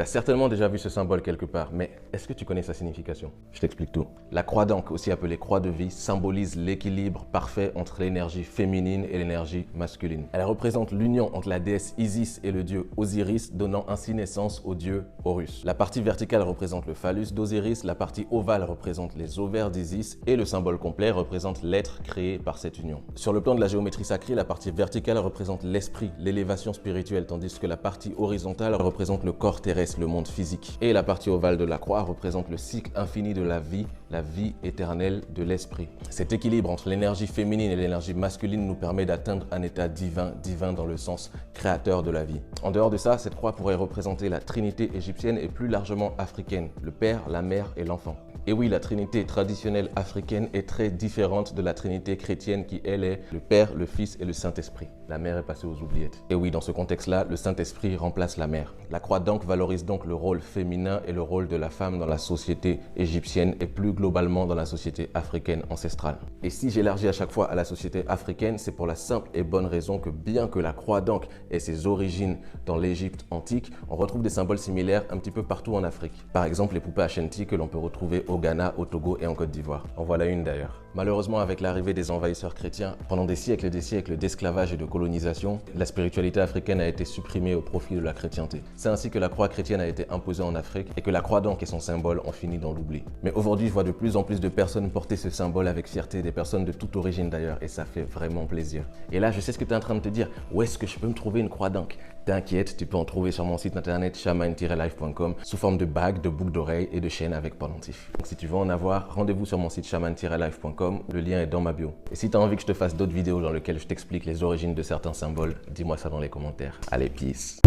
Tu as certainement déjà vu ce symbole quelque part, mais est-ce que tu connais sa signification? Je t'explique tout. La croix d'Ankh, aussi appelée croix de vie, symbolise l'équilibre parfait entre l'énergie féminine et l'énergie masculine. Elle représente l'union entre la déesse Isis et le dieu Osiris, donnant ainsi naissance au dieu Horus. La partie verticale représente le phallus d'Osiris, la partie ovale représente les ovaires d'Isis et le symbole complet représente l'être créé par cette union. Sur le plan de la géométrie sacrée, la partie verticale représente l'esprit, l'élévation spirituelle, tandis que la partie horizontale représente le corps terrestre, le monde physique. Et la partie ovale de la croix représente le cycle infini de la vie éternelle de l'esprit. Cet équilibre entre l'énergie féminine et l'énergie masculine nous permet d'atteindre un état divin dans le sens créateur de la vie. En dehors de ça, cette croix pourrait représenter la trinité égyptienne et plus largement africaine, le père, la mère et l'enfant. Et oui, la trinité traditionnelle africaine est très différente de la trinité chrétienne qui, elle, est le Père, le Fils et le Saint-Esprit. La mère est passée aux oubliettes. Et oui, dans ce contexte-là, le Saint-Esprit remplace la mère. La croix d'Ankh valorise donc le rôle féminin et le rôle de la femme dans la société égyptienne et plus globalement dans la société africaine ancestrale. Et si j'élargis à chaque fois à la société africaine, c'est pour la simple et bonne raison que bien que la croix d'Ankh ait ses origines dans l'Égypte antique, on retrouve des symboles similaires un petit peu partout en Afrique. Par exemple, les poupées Ashanti que l'on peut retrouver au Ghana, au Togo et en Côte d'Ivoire. En voilà une d'ailleurs. Malheureusement, avec l'arrivée des envahisseurs chrétiens, pendant des siècles et des siècles d'esclavage et de colonisation, la spiritualité africaine a été supprimée au profit de la chrétienté. C'est ainsi que la croix chrétienne a été imposée en Afrique et que la croix d'Ankh et son symbole ont fini dans l'oubli. Mais aujourd'hui, je vois de plus en plus de personnes porter ce symbole avec fierté, des personnes de toute origine d'ailleurs, et ça fait vraiment plaisir. Et là, je sais ce que tu es en train de te dire. Où est-ce que je peux me trouver une croix d'Ankh? T'inquiète, tu peux en trouver sur mon site internet shaman-life.com sous forme de bagues, de boucles d'oreilles et de chaînes avec pendentifs. Donc si tu veux en avoir, rendez-vous sur mon site shaman-life.com, le lien est dans ma bio. Et si tu as envie que je te fasse d'autres vidéos dans lesquelles je t'explique les origines de certains symboles, dis-moi ça dans les commentaires. Allez, peace!